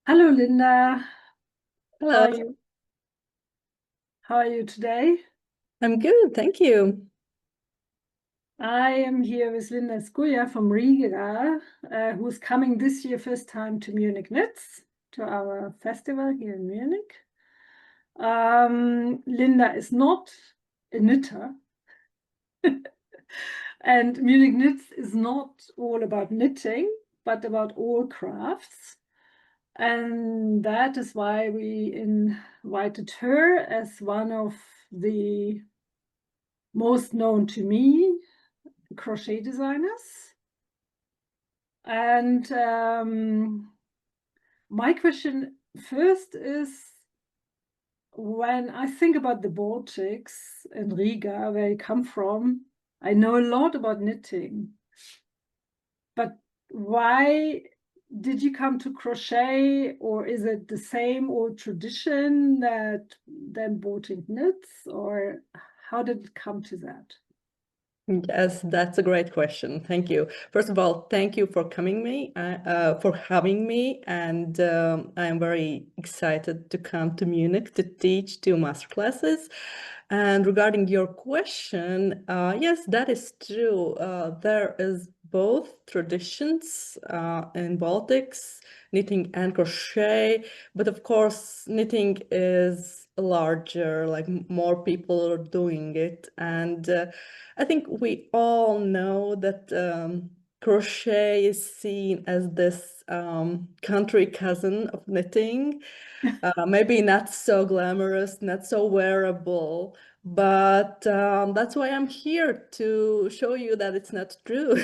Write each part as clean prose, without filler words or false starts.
Hello, Linda. How Hello, are you? How are you today? I'm good, thank you. I am here with Linda Skuja from Riga, who's coming this year first time to Munich Knits, to our festival here in Munich. Linda is not a knitter, and Munich Knits is not all about knitting, but about all crafts. And that is why we invited her as one of the most known to me crochet designers. And my question first is, when I think about the Baltics and Riga, where I come from, I know a lot about knitting. But why did you come to crochet, or is it the same old tradition that then Baltic knits, or how did it come to that? Yes, that's a great question. Thank you. First of all, thank you for having me, and I am very excited to come to Munich to teach 2 masterclasses. And regarding your question, yes, that is true. There is both traditions in Baltics, knitting and crochet, but of course, knitting is larger, like more people are doing it, and I think we all know that crochet is seen as this country cousin of knitting. Maybe not so glamorous, not so wearable, but that's why I'm here to show you that it's not true.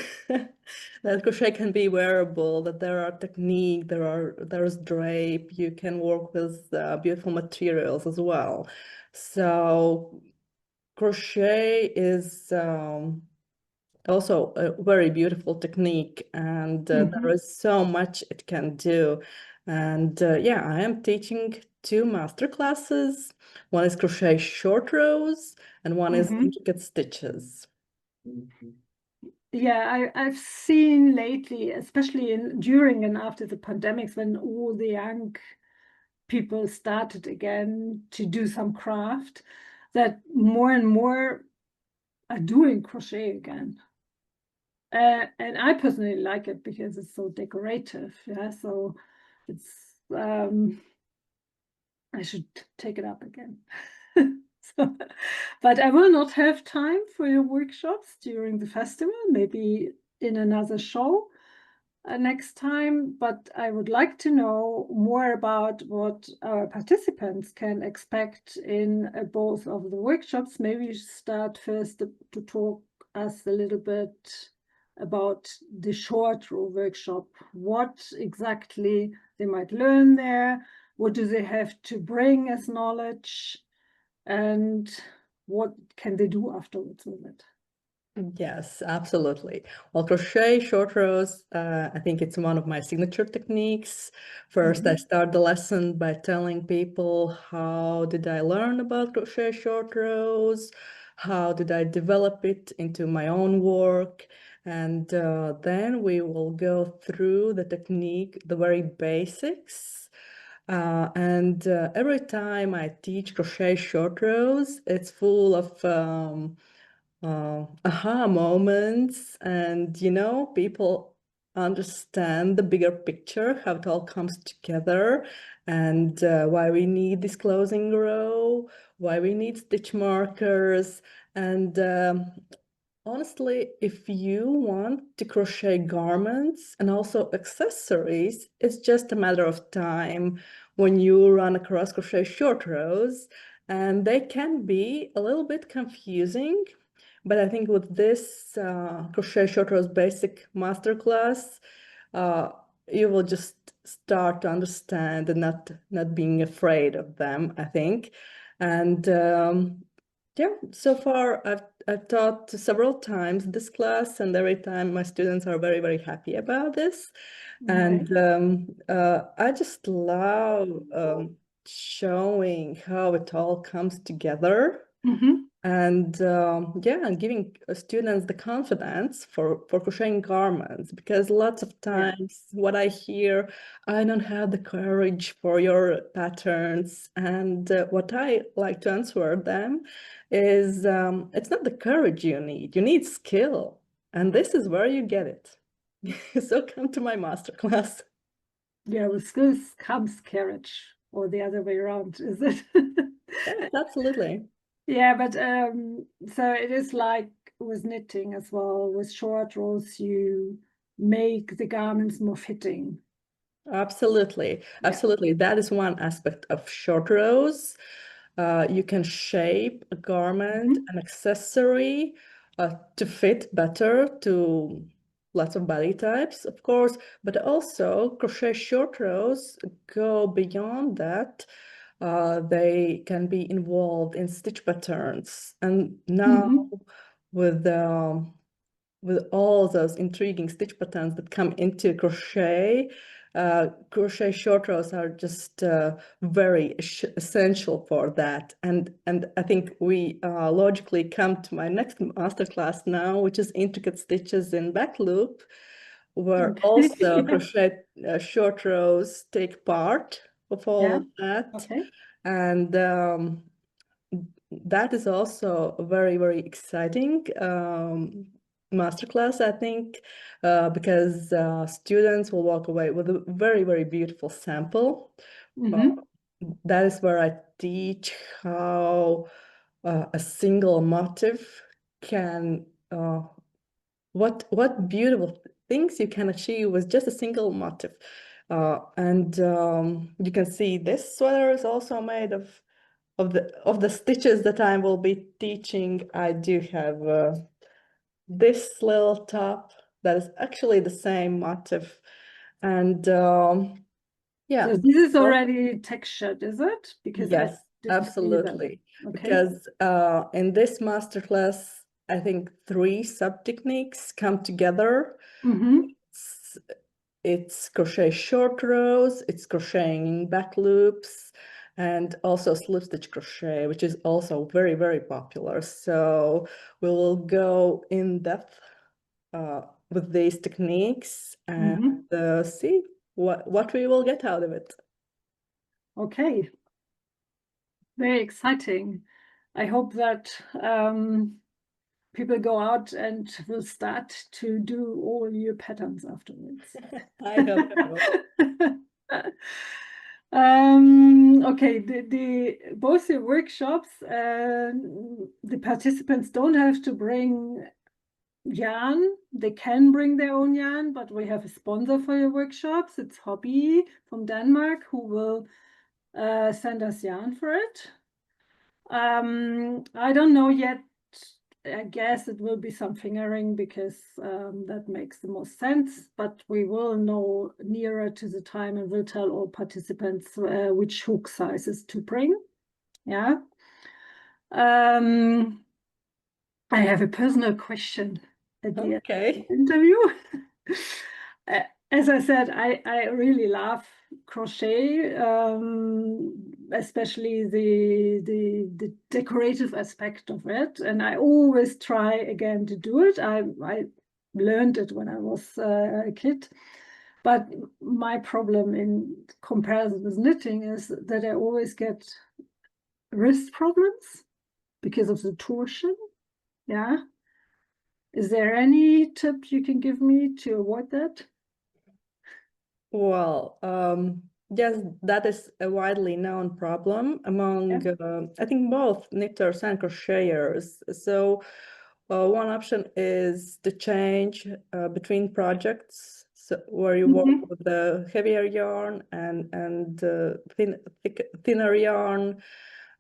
That crochet can be wearable, that there are technique, there's drape, you can work with beautiful materials as well. So crochet is also a very beautiful technique, and there Mhm. is so much it can do. And yeah, I am teaching 2 master classes. One is crochet short rows, and one is Mhm. intricate stitches. Yeah, I've seen lately, especially during and after the pandemics, when all the young people started again to do some craft, that more and more are doing crochet again. And I personally like it because it's so decorative. Yeah, so it's I should take it up again. So, but I will not have time for your workshops during the festival, maybe in another show next time. But I would like to know more about what our participants can expect in both of the workshops. Maybe you start first to talk us a little bit about the short row workshop, what exactly they might learn there, what do they have to bring as knowledge, and what can they do afterwards with it? Yes, absolutely. Well, crochet short rows, I think it's one of my signature techniques. First, I Mhm. start the lesson by telling people how did I learn about crochet short rows, how did I develop it into my own work, and then we will go through the technique, the very basics. And every time I teach crochet short rows, it's full of aha moments, and people understand the bigger picture, how it all comes together, and why we need this closing row, why we need stitch markers, and honestly, if you want to crochet garments and also accessories, it's just a matter of time when you run across crochet short rows, and they can be a little bit confusing. But I think with this Crochet Short Rows Basic Masterclass, uh, you will just start to understand and not being afraid of them, I think. And yeah, so far I've taught several times this class, and every time my students are very, very happy about this. Okay. And I just love showing how it all comes together. And yeah, and giving students the confidence for crocheting garments, because lots of times what I hear, I don't have the courage for your patterns. And what I like to answer them is it's not the courage you need skill, and this is where you get it. So come to my masterclass. Yeah, with skills comes courage, or the other way around, is it? Yes, absolutely. Yeah, but so it is like with knitting as well. With short rows, you make the garments more fitting. Absolutely. Yeah. Absolutely. That is one aspect of short rows. You can shape a garment, Mhm. an accessory to fit better to lots of body types, of course, but also crochet short rows go beyond that. They can be involved in stitch patterns. And now Mhm. with with all those intriguing stitch patterns that come into crochet, crochet short rows are just very essential for that. And I think we logically come to my next masterclass now, which is intricate stitches in back loop, where Okay. also Yeah. crochet short rows take part of all Yeah. of that. Okay. And that is also a very, very exciting masterclass, I think, because students will walk away with a very, very beautiful sample. Uh, Mhm. that is where I teach how a single motif can, what beautiful things you can achieve with just a single motif. And you can see this sweater is also made of the stitches that I will be teaching. I do have this little top that is actually the same motif, and yeah. So this is So already textured, is it? Because I yes, didn't see that. absolutely, Okay. because in this masterclass, I think three sub techniques come together. Mm-hmm. It's, it's crochet short rows, it's crocheting back loops, and also slip stitch crochet, which is also very, very popular. So we will go in depth with these techniques and Mm-hmm. see what we will get out of it. Okay. Very exciting. I hope that people go out and will start to do all your patterns afterwards. I hope so. Okay, the both the workshops, the participants don't have to bring yarn. They can bring their own yarn, but we have a sponsor for your workshops. It's Hobby from Denmark who will send us yarn for it. I don't know yet. I guess it will be some fingering because that makes the most sense, but we will know nearer to the time and will tell all participants which hook sizes to bring. Yeah. Um, I have a personal question at the end of Okay. the interview. Uh, As I said, I really love crochet, especially the decorative aspect of it, and I always try again to do it. I learned it when I was a kid, but my problem in comparison with knitting is that I always get wrist problems because of the torsion. Yeah. Is there any tip you can give me to avoid that? Well, yes, that is a widely known problem among, Yeah. I think, both knitters and crocheters. So, one option is to change between projects, so where you work Mhm. with the heavier yarn and thinner yarn.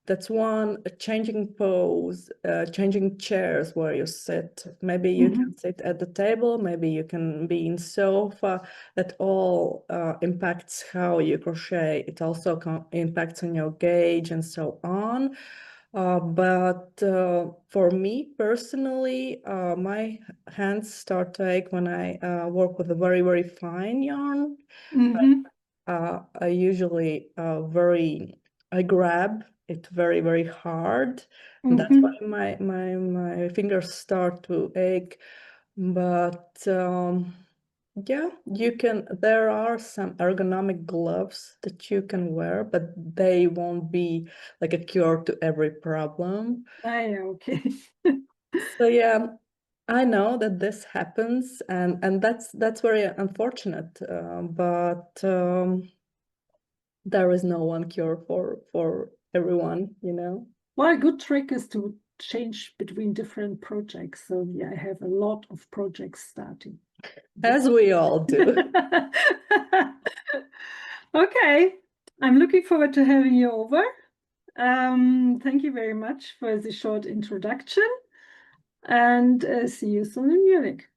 That's one. Changing pose, changing chairs where you sit. Maybe you Mhm. can sit at the table, maybe you can be in sofa. That all impacts how you crochet. It also impacts on your gauge and so on. But for me personally, my hands start to ache when I work with a very, very fine yarn. Mhm. I usually I grab it very, very hard. And that's why my fingers start to ache. But yeah, there are some ergonomic gloves that you can wear, but they won't be like a cure to every problem. Yeah, okay. So yeah, I know that this happens, and that's very unfortunate. But there is no one cure for everyone, you know. Well, a good trick is to change between different projects. So yeah, I have a lot of projects starting. As we all do. Okay, I'm looking forward to having you over. Thank you very much for the short introduction, and see you soon in Munich.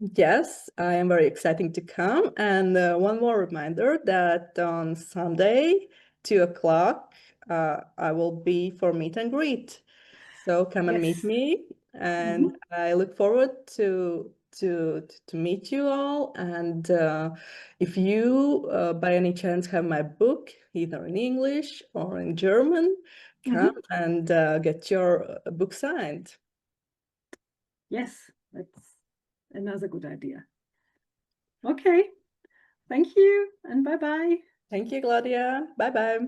Yes, I am very excited to come. And one more reminder that on Sunday, 2 o'clock, I will be for meet and greet. So come and meet Yes. me, and I look forward to meet you all. And if you, by any chance, have my book, either in English or in German, come and get your book signed. Yes, that's another good idea. Okay, thank you and bye-bye. Thank you, Claudia. Bye-bye.